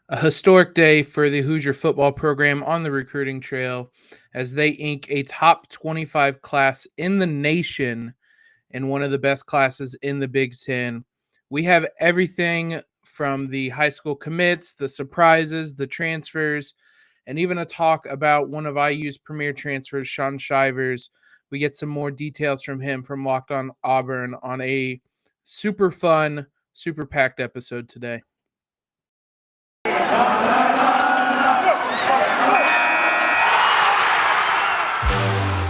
A historic day for the Hoosier football program on the recruiting trail as they ink a top 25 class in the nation and one of the best classes in the Big Ten. We have everything from the high school commits, the surprises, the transfers, and even a talk about one of IU's premier transfers, Shaun Shivers. We get some more details from him from Locked On Auburn on a super fun, super packed episode today.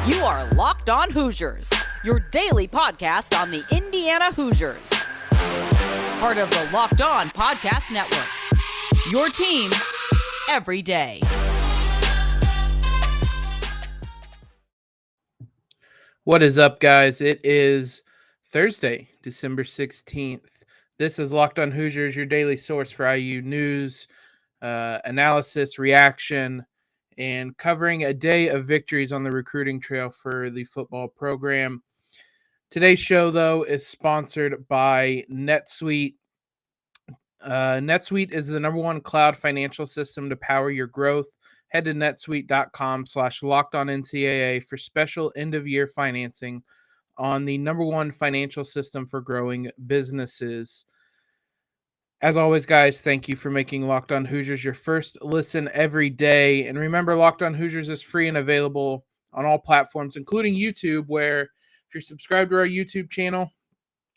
You are Locked On Hoosiers, your daily podcast on the Indiana Hoosiers. Part of the Locked On Podcast Network, your team every day. What is up, guys? It is Thursday, December 16th. This is Locked On Hoosiers, your daily source for IU news, analysis, reaction, and covering a day of victories on the recruiting trail for the football program. Today's show, though, is sponsored by NetSuite. NetSuite is the number one cloud financial system to power your growth. Head to netsuite.com/lockedoncaa for special end-of-year financing on the number one financial system for growing businesses. As always, guys, thank you for making Locked On Hoosiers your first listen every day. And remember, Locked On Hoosiers is free and available on all platforms, including YouTube, where if you're subscribed to our YouTube channel,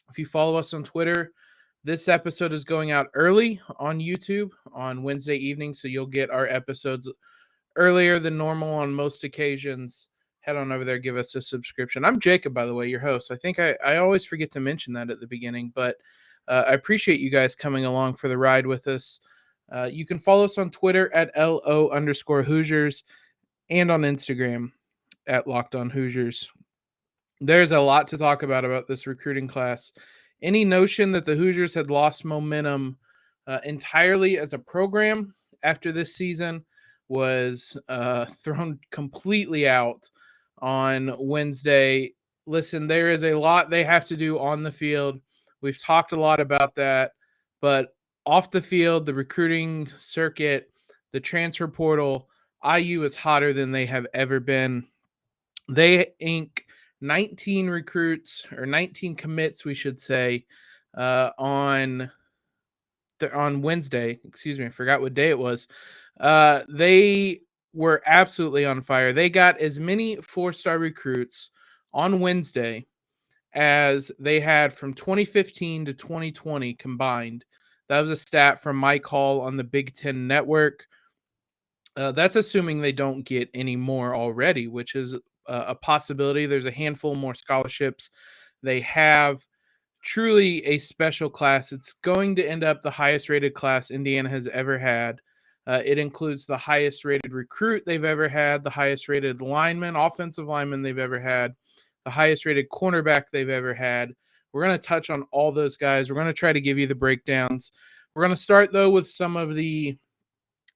if you follow us on Twitter, this episode is going out early on YouTube on Wednesday evening, so you'll get our episodes earlier than normal on most occasions. Head on over there, give us a subscription. I'm Jacob, by the way, your host. I think I always forget to mention that at the beginning, but I appreciate you guys coming along for the ride with us. You can follow us on Twitter at LO_Hoosiers and on Instagram at Locked On Hoosiers. There's a lot to talk about this recruiting class. Any notion that the Hoosiers had lost momentum entirely as a program after this season was thrown completely out on Wednesday. Listen, there is a lot they have to do on the field. We've talked a lot about that, but off the field, the recruiting circuit, the transfer portal, IU is hotter than they have ever been. They ink 19 recruits, or 19 commits, we should say, on Wednesday. Excuse me, I forgot what day it was. They were absolutely on fire. They got as many 4-star recruits on Wednesday as they had from 2015 to 2020 combined. That was a stat from Mike Hall on the Big Ten Network. That's assuming they don't get any more already, which is a possibility. There's a handful more scholarships. They have truly a special class. It's going to end up the highest rated class Indiana has ever had. It includes the highest rated recruit they've ever had, the highest rated lineman, offensive lineman they've ever had, the highest rated cornerback they've ever had. We're going to touch on all those guys. We're going to try to give you the breakdowns. We're going to start, though, with some of the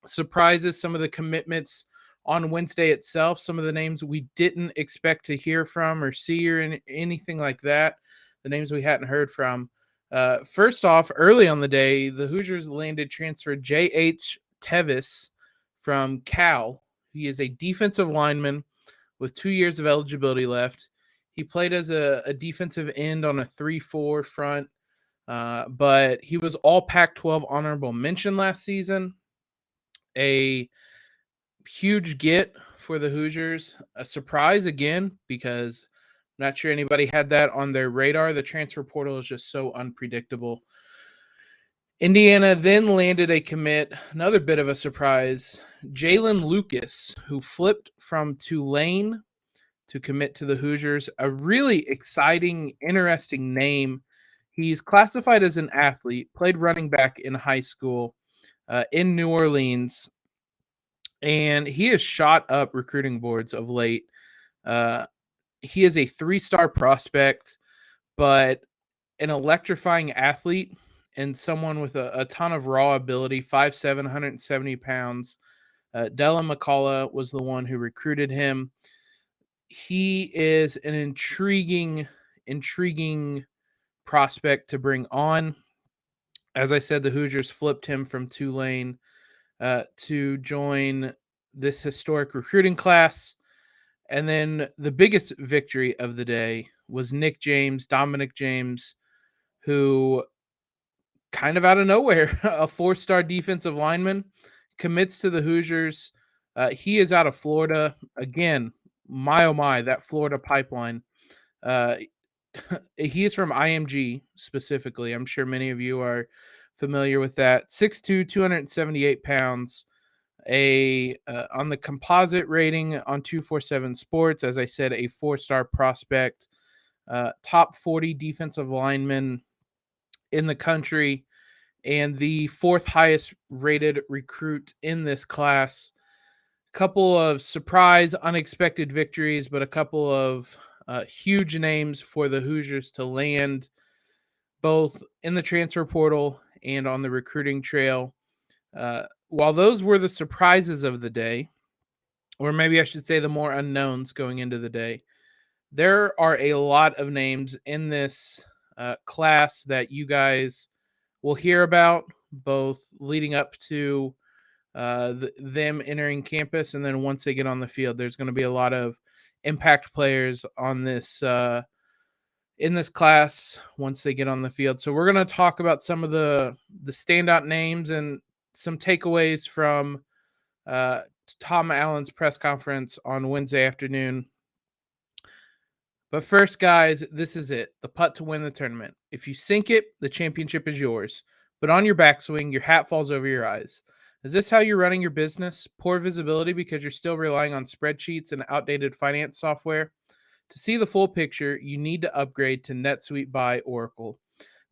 surprises, some of the commitments on Wednesday itself, some of the names we didn't expect to hear from or see or anything like that, the names we hadn't heard from. First off, early on the day, the Hoosiers landed transfer J.H. Tevis from Cal. He is a defensive lineman with 2 years of eligibility left. He played as a defensive end on a 3-4 front, but he was all Pac-12 honorable mention last season. A huge get for the Hoosiers. A surprise again, because I'm not sure anybody had that on their radar. The transfer portal is just so unpredictable. Indiana then landed a commit, another bit of a surprise, Jalen Lucas, who flipped from Tulane to commit to the Hoosiers. A really exciting, interesting name. He's classified as an athlete, played running back in high school in New Orleans, and he has shot up recruiting boards of late. He is a 3-star prospect, but an electrifying athlete and someone with a ton of raw ability, 5'7", 170 pounds. Jalen Mccalla was the one who recruited him. He is an intriguing prospect to bring on. As I said, the Hoosiers flipped him from Tulane to join this historic recruiting class. And then the biggest victory of the day was Dominic James, who kind of out of nowhere, a 4-star defensive lineman, commits to the Hoosiers. He is out of Florida. Again, my oh my, that Florida pipeline. Uh, he is from IMG specifically. I'm sure many of you are familiar with that. 6'2", 278 pounds. On the composite rating on 247 Sports, as I said, a 4-star prospect, top 40 defensive lineman in the country, and the 4th highest rated recruit in this class. Couple of surprise, unexpected victories, but a couple of huge names for the Hoosiers to land, both in the transfer portal and on the recruiting trail. While those were the surprises of the day, or maybe I should say the more unknowns going into the day, there are a lot of names in this class that you guys will hear about, both leading up to them entering campus, and then once they get on the field. There's going to be a lot of impact players on this in this class once they get on the field. So we're going to talk about some of the standout names and some takeaways from Tom Allen's press conference on Wednesday afternoon. But first, guys, this is it. The putt to win the tournament. If you sink it, the championship is yours. But on your backswing, your hat falls over your eyes. Is this how you're running your business? Poor visibility because you're still relying on spreadsheets and outdated finance software? To see the full picture, you need to upgrade to NetSuite by Oracle.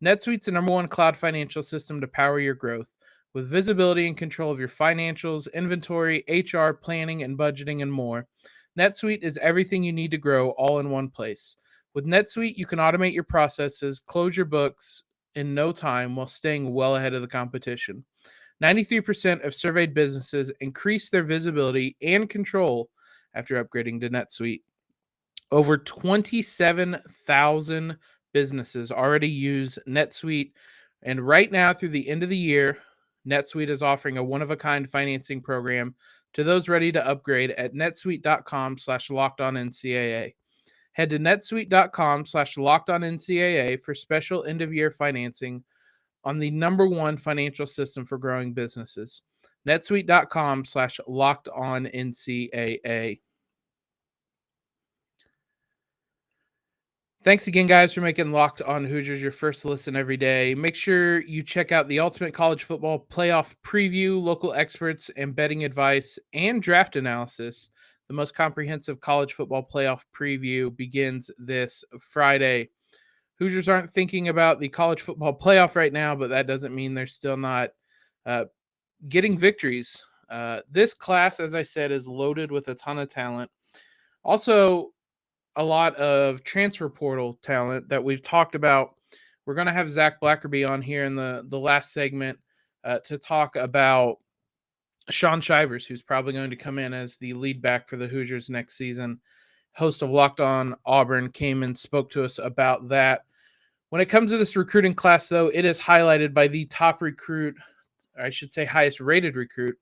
NetSuite's the #1 cloud financial system to power your growth. With visibility and control of your financials, inventory, HR, planning, and budgeting, and more. NetSuite is everything you need to grow all in one place. With NetSuite, you can automate your processes, close your books in no time while staying well ahead of the competition. 93% of surveyed businesses increase their visibility and control after upgrading to NetSuite. Over 27,000 businesses already use NetSuite, and right now through the end of the year, NetSuite is offering a one-of-a-kind financing program to those ready to upgrade at netsuite.com/lockedonncaa. Head to netsuite.com/lockedonncaa for special end-of-year financing on the #1 financial system for growing businesses. netsuite.com/lockedonncaa. Thanks again, guys, for making Locked On Hoosiers your first listen every day. Make sure you check out the Ultimate College Football Playoff Preview, local experts and betting advice, and draft analysis. The most comprehensive college football playoff preview begins this Friday. Hoosiers aren't thinking about the college football playoff right now, but that doesn't mean they're still not getting victories. This class, as I said, is loaded with a ton of talent. Also, a lot of transfer portal talent that we've talked about. We're going to have Zac Blackerby on here in the last segment to talk about Shaun Shivers, who's probably going to come in as the lead back for the Hoosiers next season. Host of Locked On Auburn came and spoke to us about that. When it comes to this recruiting class, though, it is highlighted by the top recruit, I should say highest rated recruit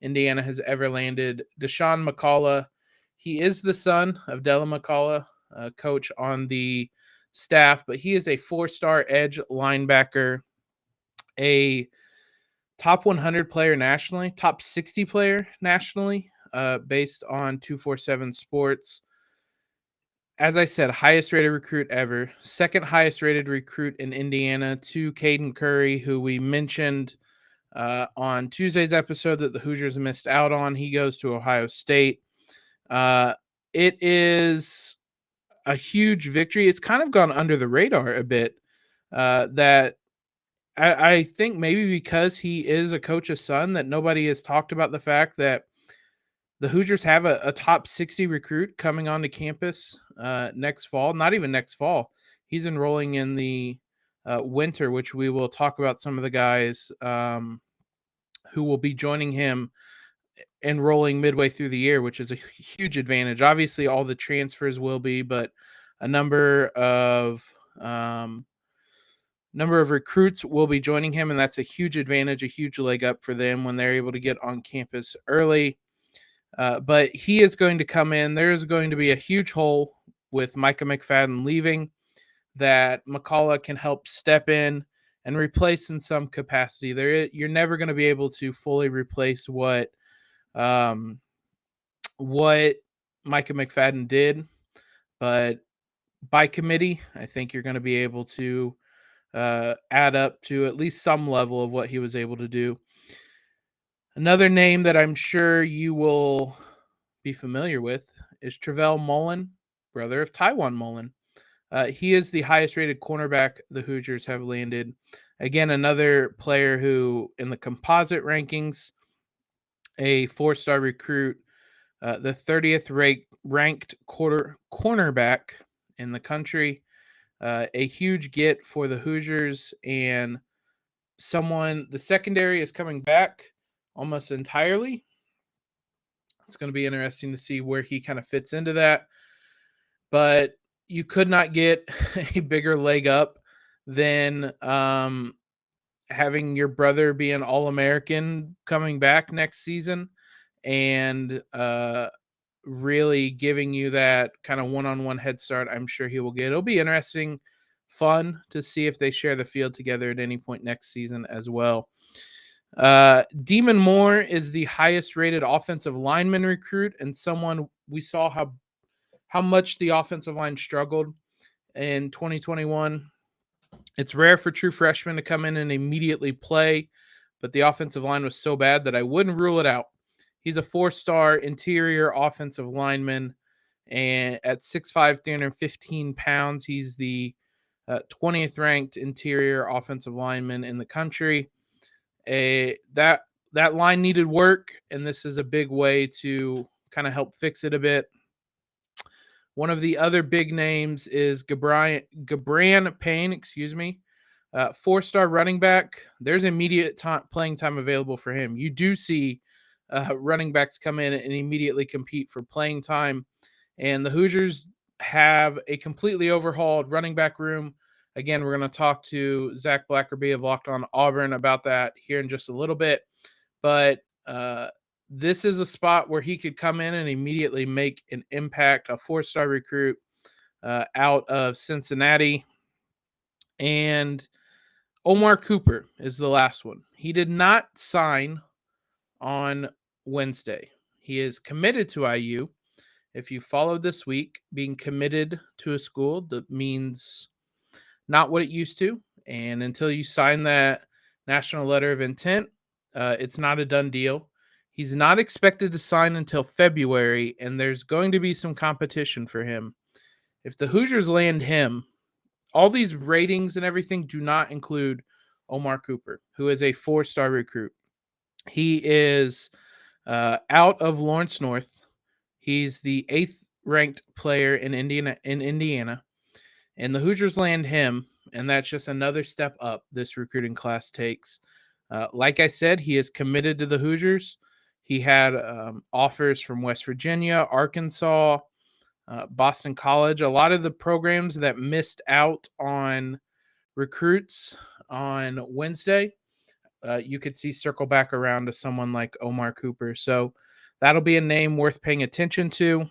Indiana has ever landed, Deshawn Mccalla. He is the son of Della Mccalla, coach on the staff, but he is a 4-star edge linebacker, a top 100 player nationally, top 60 player nationally, based on 247 Sports. As I said, highest rated recruit ever, second highest rated recruit in Indiana to Caden Curry, who we mentioned on Tuesday's episode that the Hoosiers missed out on. He goes to Ohio State. It is a huge victory. It's kind of gone under the radar a bit. That I think maybe because he is a coach's son, that nobody has talked about the fact that the Hoosiers have a top 60 recruit coming onto campus next fall. Not even next fall. He's enrolling in the winter, which we will talk about some of the guys who will be joining him enrolling midway through the year, which is a huge advantage. Obviously, all the transfers will be, but a number of number of recruits will be joining him, and that's a huge advantage, a huge leg up for them when they're able to get on campus early. But he is going to come in. There's going to be a huge hole with Micah McFadden leaving that Mccalla can help step in and replace in some capacity. You're never going to be able to fully replace what Micah McFadden did, but by committee, I think you're going to be able to add up to at least some level of what he was able to do. Another name that I'm sure you will be familiar with is Travell Mullen, brother of Tywan Mullen. He is the highest rated cornerback the Hoosiers have landed. Again, another player who, in the composite rankings, a 4-star recruit, the 30th ranked cornerback in the country, a huge get for the Hoosiers, and the secondary is coming back almost entirely. It's going to be interesting to see where he kind of fits into that. But you could not get a bigger leg up than having your brother be an All-American coming back next season and really giving you that kind of one-on-one head start. I'm sure he will get. It'll be interesting, fun to see if they share the field together at any point next season as well. Demon Moore is the highest rated offensive lineman recruit and someone we saw how much the offensive line struggled in 2021. It's rare for true freshmen to come in and immediately play, but the offensive line was so bad that I wouldn't rule it out. He's a 4-star interior offensive lineman, and at 6'5", 315 pounds, he's the 20th ranked interior offensive lineman in the country. That line needed work, and this is a big way to kind of help fix it a bit. One of the other big names is Payne, 4-star running back. There's immediate playing time available for him. You do see running backs come in and immediately compete for playing time, and the Hoosiers have a completely overhauled running back room. Again, we're going to talk to Zac Blackerby of Locked On Auburn about that here in just a little bit, but this is a spot where he could come in and immediately make an impact, a 4-star recruit out of Cincinnati. And Omar Cooper is the last one. He did not sign on Wednesday. He is committed to IU. If you followed this week, being committed to a school, that means not what it used to. And until you sign that national letter of intent, it's not a done deal. He's not expected to sign until February, and there's going to be some competition for him. If the Hoosiers land him, all these ratings and everything do not include Omar Cooper, who is a 4-star recruit. He is out of Lawrence North. He's the 8th ranked player in Indiana, and the Hoosiers land him, and that's just another step up this recruiting class takes. Like I said, he is committed to the Hoosiers. He had offers from West Virginia, Arkansas, Boston College, a lot of the programs that missed out on recruits on Wednesday. You could see circle back around to someone like Omar Cooper. So that'll be a name worth paying attention to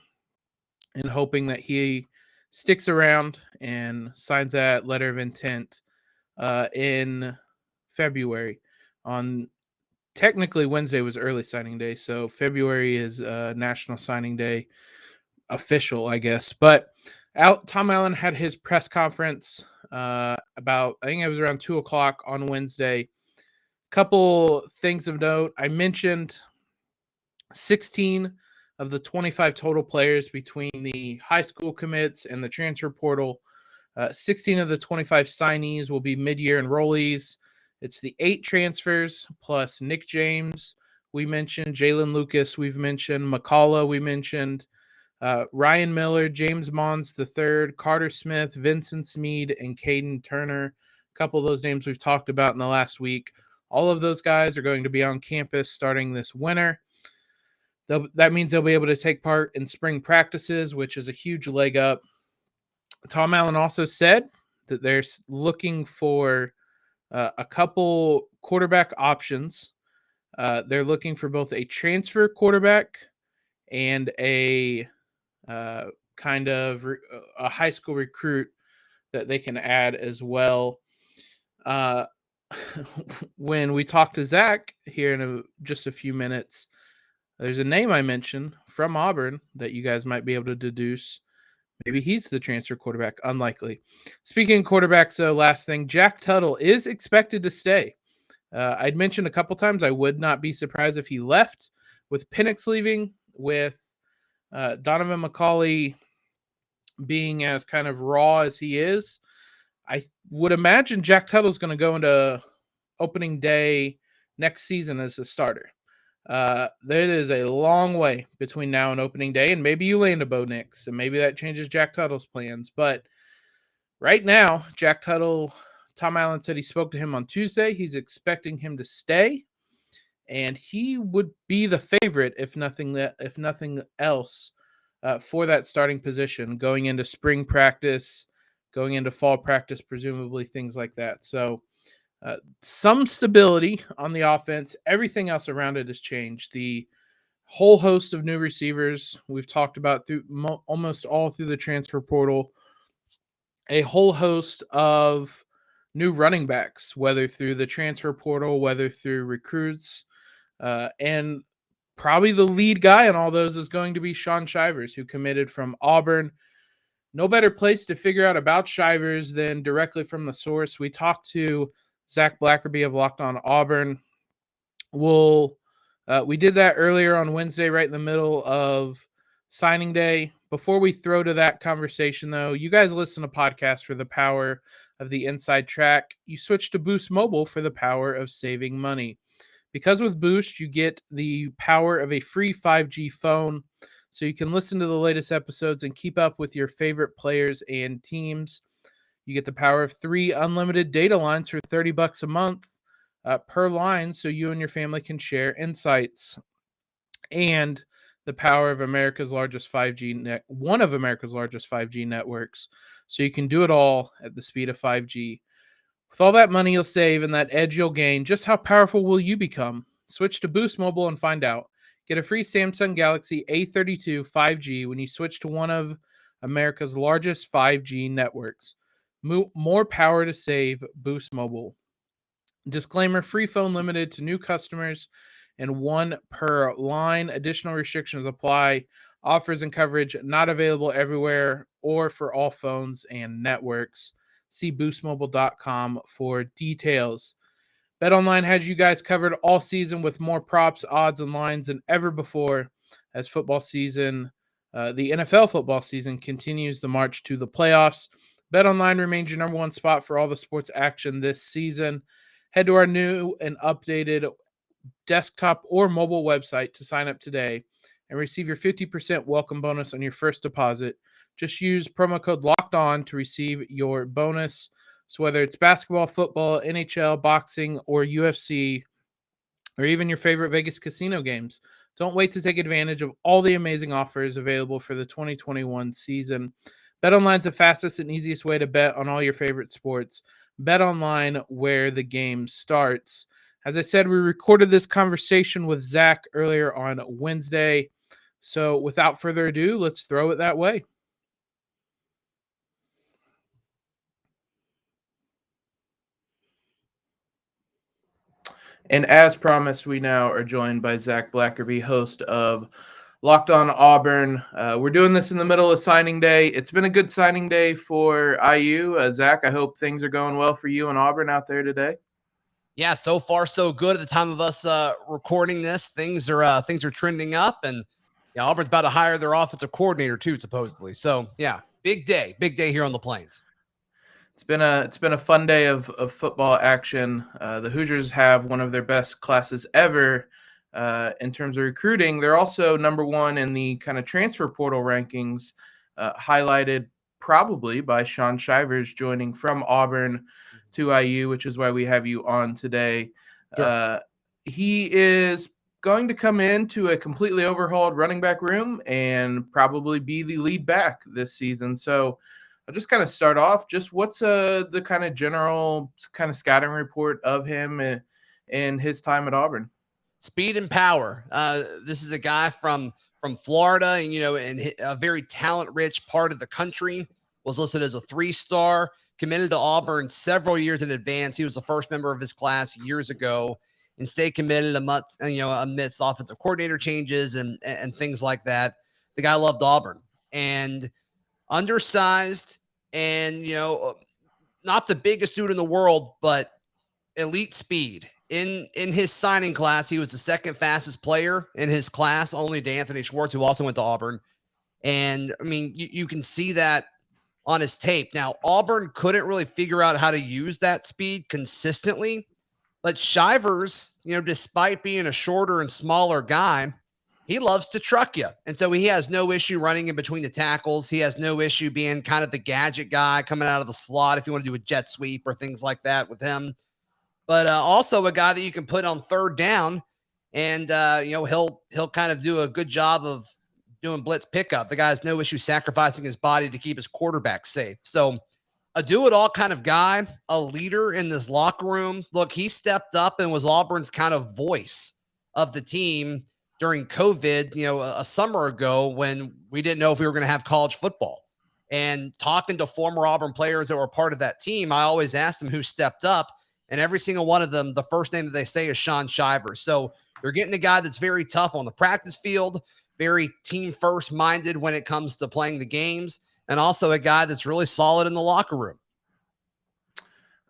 and hoping that he sticks around and signs that letter of intent in February. Technically, Wednesday was early signing day, so February is National Signing Day official, I guess. But Tom Allen had his press conference about, I think it was around 2:00 on Wednesday. Couple things of note. I mentioned 16 of the 25 total players between the high school commits and the transfer portal. 16 of the 25 signees will be mid-year enrollees. It's the 8 transfers plus Nick James. We mentioned Jalen Lucas. We've mentioned Mccalla. We mentioned Ryan Miller, James Mons III, Carter Smith, Vincent Smead, and Caden Turner. A couple of those names we've talked about in the last week. All of those guys are going to be on campus starting this winter. That means they'll be able to take part in spring practices, which is a huge leg up. Tom Allen also said that they're looking for a couple quarterback options. They're looking for both a transfer quarterback and a kind of a high school recruit that they can add as well. When we talk to Zac here in just a few minutes, there's a name I mentioned from Auburn that you guys might be able to deduce. Maybe he's the transfer quarterback. Unlikely. Speaking of quarterbacks, though, last thing, Jack Tuttle is expected to stay. I'd mentioned a couple times I would not be surprised if he left. With Penix leaving, with Donovan McCauley being as kind of raw as he is, I would imagine Jack Tuttle's going to go into opening day next season as a starter. There is a long way between now and opening day, and maybe you land a Bo Nix, and maybe that changes Jack Tuttle's plans. But right now, Jack Tuttle, Tom Allen said he spoke to him on Tuesday. He's expecting him to stay, and he would be the favorite, if nothing else, for that starting position going into spring practice, going into fall practice, presumably things like that. So some stability on the offense. Everything else around it has changed. The whole host of new receivers we've talked about through almost all through the transfer portal. A whole host of new running backs, whether through the transfer portal, whether through recruits, and probably the lead guy in all those is going to be Shaun Shivers, who committed from Auburn. No better place to figure out about Shivers than directly from the source. We talked to Zac Blackerby of Locked On Auburn. We did that earlier on Wednesday, right in the middle of signing day. Before we throw to that conversation, though, you guys listen to podcasts for the power of the inside track. You switch to Boost Mobile for the power of saving money. Because with Boost, you get the power of a free 5G phone, so you can listen to the latest episodes and keep up with your favorite players and teams. You get the power of 3 unlimited data lines for $30 a month per line, so you and your family can share insights. And the power of America's largest 5G one of America's largest 5G networks, so you can do it all at the speed of 5G. With all that money you'll save and that edge you'll gain, just how powerful will you become? Switch to Boost Mobile and find out. Get a free Samsung Galaxy A32 5G when you switch to one of America's largest 5G networks. More power to save, Boost Mobile. Disclaimer, free phone limited to new customers and 1 per line. Additional restrictions apply. Offers and coverage not available everywhere or for all phones and networks. See boostmobile.com for details. BetOnline has you guys covered all season with more props, odds, and lines than ever before as football season, the NFL football season continues the march to the playoffs. BetOnline remains your number one spot for all the sports action this season. Head to our new and updated desktop or mobile website to sign up today and receive your 50% welcome bonus on your first deposit. Just use promo code LOCKEDON to receive your bonus. So whether it's basketball, football, NHL, boxing, or UFC, or even your favorite Vegas casino games, don't wait to take advantage of all the amazing offers available for the 2021 season. BetOnline's the fastest and easiest way to bet on all your favorite sports. BetOnline, where the game starts. As I said, we recorded this conversation with Zac earlier on Wednesday. So without further ado, let's throw it that way. And as promised, we now are joined by Zac Blackerby, host of Locked On Auburn. We're doing this in the middle of signing day. It's been a good signing day for IU. Zac, I hope things are going well for you and Auburn out there today. Yeah, so far so good. At the time of us recording this, things are trending up, and Auburn's about to hire their offensive coordinator too, supposedly. So yeah, big day here on the Plains. It's been a fun day of football action. The Hoosiers have one of their best classes ever in terms of recruiting. They're also number one in the kind of transfer portal rankings, highlighted probably by Shaun Shivers joining from Auburn to IU, which is why we have you on today. Sure. He is going to come into a completely overhauled running back room and probably be the lead back this season. So I'll just kind of start off. Just what's the kind of general kind of scouting report of him and his time at Auburn? Speed and power. This is a guy from Florida, and in a very talent-rich part of the country. Was listed as a 3-star, committed to Auburn several years in advance. He was the first member of his class years ago, and stayed committed amidst offensive coordinator changes and things like that. The guy loved Auburn, and undersized, and not the biggest dude in the world, but elite speed. In his signing class, he was the second fastest player in his class, only to Anthony Schwartz, who also went to Auburn. And I mean, you can see that on his tape. Now, Auburn couldn't really figure out how to use that speed consistently, but Shivers, despite being a shorter and smaller guy, he loves to truck you. And so he has no issue running in between the tackles. He has no issue being kind of the gadget guy coming out of the slot if you want to do a jet sweep or things like that with him. But also a guy that you can put on third down, and he'll kind of do a good job of doing blitz pickup. The guy has no issue sacrificing his body to keep his quarterback safe. So a do-it-all kind of guy, a leader in this locker room. Look, he stepped up and was Auburn's kind of voice of the team during COVID, a summer ago when we didn't know if we were going to have college football. And talking to former Auburn players that were part of that team, I always asked them who stepped up. And every single one of them, the first name that they say is Shaun Shiver. So you're getting a guy that's very tough on the practice field, very team first minded when it comes to playing the games, and also a guy that's really solid in the locker room.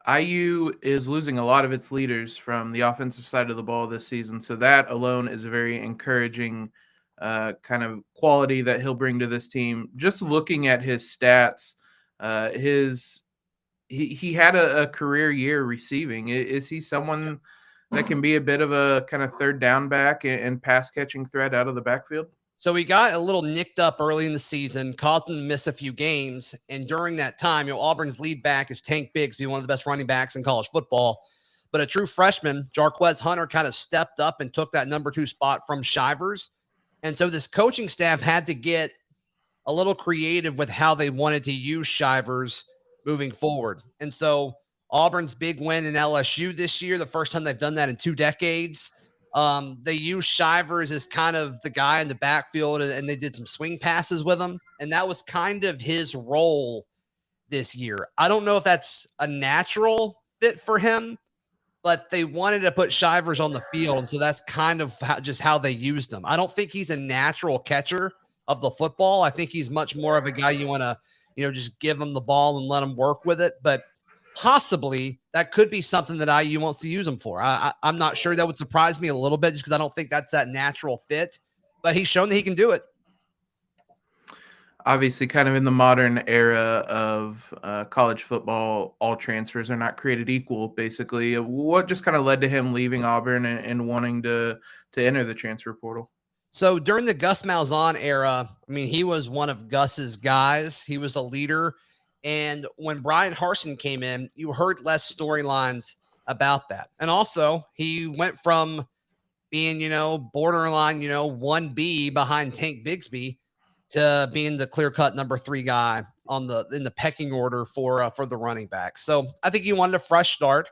IU is losing a lot of its leaders from the offensive side of the ball this season. So that alone is a very encouraging kind of quality that he'll bring to this team. Just looking at his stats, he had a career year receiving. Is he someone that can be a bit of a kind of third down back and pass catching threat out of the backfield? So he got a little nicked up early in the season, caused him to miss a few games. And during that time, Auburn's lead back is Tank Bigsby, one of the best running backs in college football. But a true freshman, Jarquez Hunter, kind of stepped up and took that number 2 spot from Shivers. And so this coaching staff had to get a little creative with how they wanted to use Shivers moving forward. And so Auburn's big win in LSU this year, the first time they've done that in 2 decades. They used Shivers as kind of the guy in the backfield, and they did some swing passes with him. And that was kind of his role this year. I don't know if that's a natural fit for him, but they wanted to put Shivers on the field. And so that's kind of just how they used him. I don't think he's a natural catcher of the football. I think he's much more of a guy you want to, just give him the ball and let him work with it. But possibly that could be something that IU wants to use him for. I'm not sure. That would surprise me a little bit just because I don't think that's that natural fit. But he's shown that he can do it. Obviously, kind of in the modern era of college football, all transfers are not created equal, basically. What just kind of led to him leaving Auburn and wanting to enter the transfer portal? So during the Gus Malzahn era, I mean, he was one of Gus's guys. He was a leader. And when Brian Harsin came in, you heard less storylines about that. And also, he went from being, borderline, 1B behind Tank Bigsby to being the clear-cut number 3 guy in the pecking order for the running back. So I think he wanted a fresh start.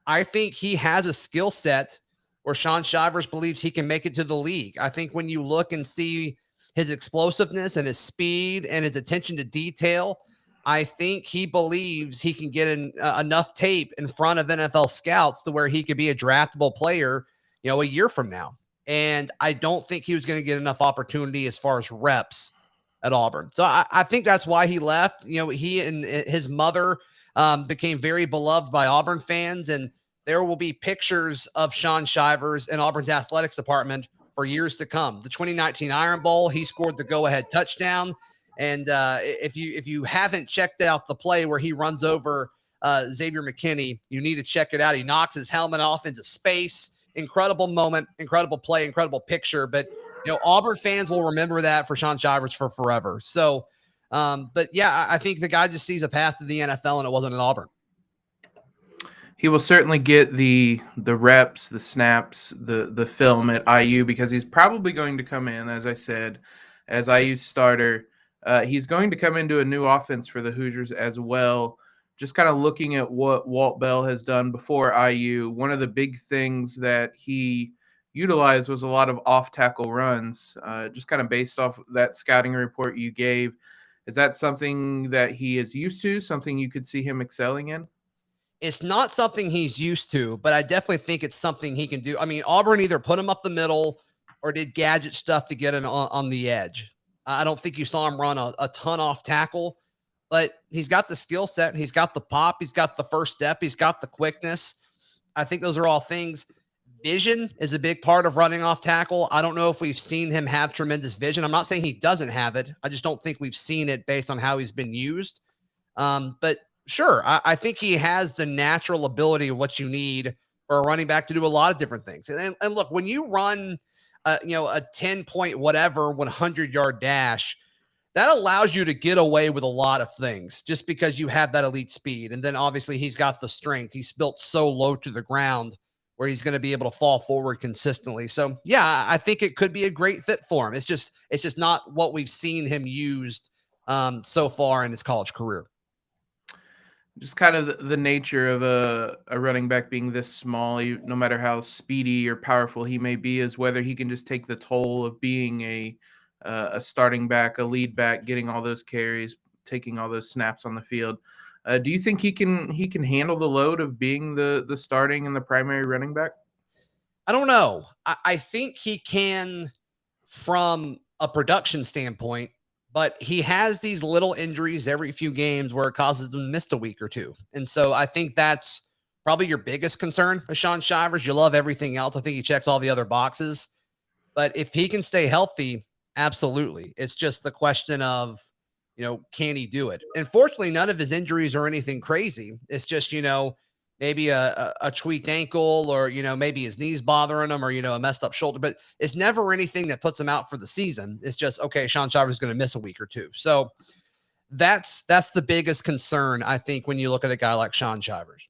I think he has a skill set where Shaun Shivers believes he can make it to the league. I think when you look and see his explosiveness and his speed and his attention to detail, I think he believes he can get enough tape in front of NFL scouts to where he could be a draftable player, a year from now. And I don't think he was going to get enough opportunity as far as reps at Auburn. So I think that's why he left. He and his mother became very beloved by Auburn fans, and there will be pictures of Shaun Shivers in Auburn's athletics department for years to come. The 2019 Iron Bowl, he scored the go-ahead touchdown. And if you haven't checked out the play where he runs over Xavier McKinney, you need to check it out. He knocks his helmet off into space. Incredible moment, incredible play, incredible picture. But, Auburn fans will remember that for Shaun Shivers for forever. So, but yeah, I think the guy just sees a path to the NFL, and it wasn't at Auburn. He will certainly get the reps, the snaps, the film at IU, because he's probably going to come in, as I said, as IU starter. He's going to come into a new offense for the Hoosiers as well. Just kind of looking at what Walt Bell has done before IU, one of the big things that he utilized was a lot of off-tackle runs, just kind of based off that scouting report you gave. Is that something that he is used to, something you could see him excelling in? It's not something he's used to, but I definitely think it's something he can do. I mean, Auburn either put him up the middle or did gadget stuff to get him on the edge. I don't think you saw him run a ton off tackle, but he's got the skill set. He's got the pop. He's got the first step. He's got the quickness. I think those are all things. Vision is a big part of running off tackle. I don't know if we've seen him have tremendous vision. I'm not saying he doesn't have it. I just don't think we've seen it based on how he's been used. But sure, I think he has the natural ability of what you need for a running back to do a lot of different things. And look, when you run, a 10-point whatever 100-yard dash, that allows you to get away with a lot of things just because you have that elite speed. And then obviously he's got the strength. He's built so low to the ground where he's going to be able to fall forward consistently. So yeah, I think it could be a great fit for him. It's just not what we've seen him used so far in his college career. Just kind of the nature of a running back being this small, no matter how speedy or powerful he may be, is whether he can just take the toll of being a starting back, a lead back, getting all those carries, taking all those snaps on the field. Do you think he can handle the load of being the starting and the primary running back? I don't know. I think he can from a production standpoint, but he has these little injuries every few games where it causes him to miss a week or two. And so I think that's probably your biggest concern with Shaun Shivers. You love everything else. I think he checks all the other boxes. But if he can stay healthy, absolutely. It's just the question of, can he do it? And fortunately, none of his injuries are anything crazy. It's just, maybe a tweaked ankle or, maybe his knees bothering him or, a messed up shoulder. But it's never anything that puts him out for the season. It's just, okay, Shaun Shivers is going to miss a week or two. So that's the biggest concern, I think, when you look at a guy like Shaun Shivers.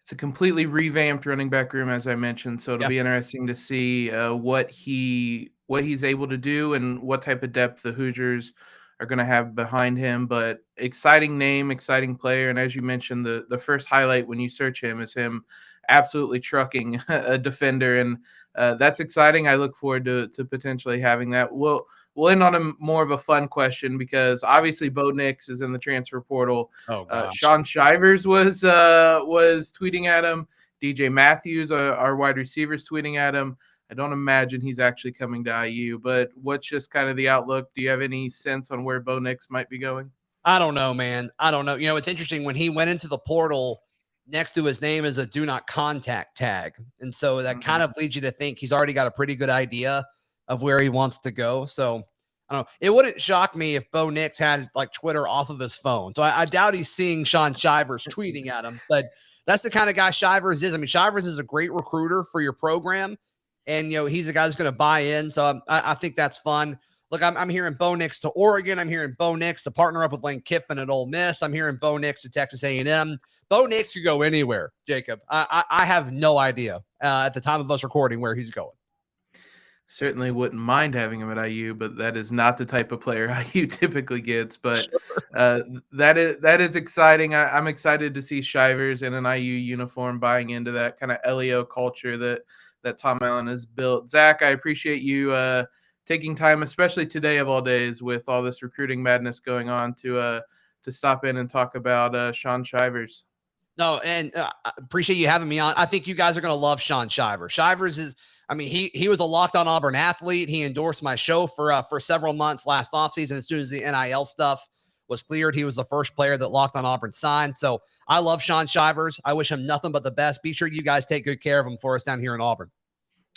It's a completely revamped running back room, as I mentioned. So it'll be interesting to see what he's able to do and what type of depth the Hoosiers are going to have behind him. But exciting name, exciting player. And as you mentioned, the first highlight when you search him is him absolutely trucking a defender. And that's exciting. I look forward to potentially having that. We'll end on a more of a fun question because obviously Bo Nix is in the transfer portal. Oh, gosh. Shaun Shivers was tweeting at him. DJ Matthews, our wide receivers, tweeting at him. I don't imagine he's actually coming to IU, but what's just kind of the outlook? Do you have any sense on where Bo Nix might be going? I don't know, man. I don't know. It's interesting when he went into the portal, next to his name is a do not contact tag. And so that kind of leads you to think he's already got a pretty good idea of where he wants to go. So I don't know. It wouldn't shock me if Bo Nix had like Twitter off of his phone. So I doubt he's seeing Shaun Shivers tweeting at him, but that's the kind of guy Shivers is. I mean, Shivers is a great recruiter for your program. And, he's a guy that's going to buy in. So I think that's fun. Look, I'm hearing Bo Nix to Oregon. I'm hearing Bo Nix to partner up with Lane Kiffin at Ole Miss. I'm hearing Bo Nix to Texas A&M. Bo Nix could go anywhere, Jacob. I have no idea at the time of us recording where he's going. Certainly wouldn't mind having him at IU, but that is not the type of player IU typically gets. But that is exciting. I'm excited to see Shivers in an IU uniform buying into that kind of LEO culture that Tom Allen has built. Zach, I appreciate you taking time, especially today of all days with all this recruiting madness going on, to stop in and talk about Shaun Shivers. No, and I appreciate you having me on. I think you guys are going to love Shaun Shivers. Shivers is, he was a Locked On Auburn athlete. He endorsed my show for several months last offseason. As soon as the NIL stuff was cleared, he was the first player that Locked On Auburn signed. So I love Shaun Shivers. I wish him nothing but the best. Be sure you guys take good care of him for us down here in Auburn.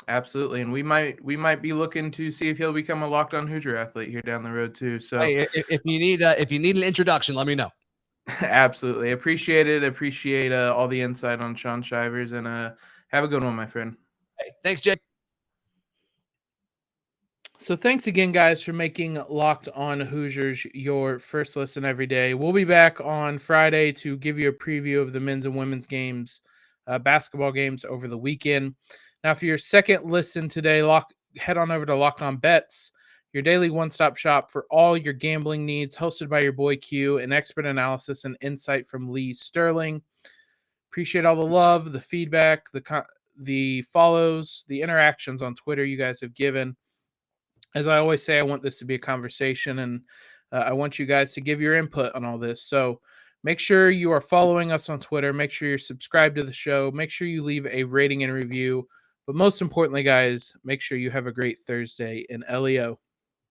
Absolutely, and we might be looking to see if he'll become a Locked On Hoosier athlete here down the road too. So hey, if you need an introduction, let me know. Absolutely, appreciate it. Appreciate all the insight on Shaun Shivers, and have a good one, my friend. Hey, thanks, Jake. So thanks again, guys, for making Locked On Hoosiers your first listen every day. We'll be back on Friday to give you a preview of the men's and women's games, basketball games over the weekend. Now, for your second listen today, head on over to Locked On Bets, your daily one-stop shop for all your gambling needs, hosted by your boy Q, and expert analysis and insight from Lee Sterling. Appreciate all the love, the feedback, the follows, the interactions on Twitter you guys have given. As I always say, I want this to be a conversation, and I want you guys to give your input on all this. So make sure you are following us on Twitter. Make sure you're subscribed to the show. Make sure you leave a rating and review. But most importantly, guys, make sure you have a great Thursday in LEO.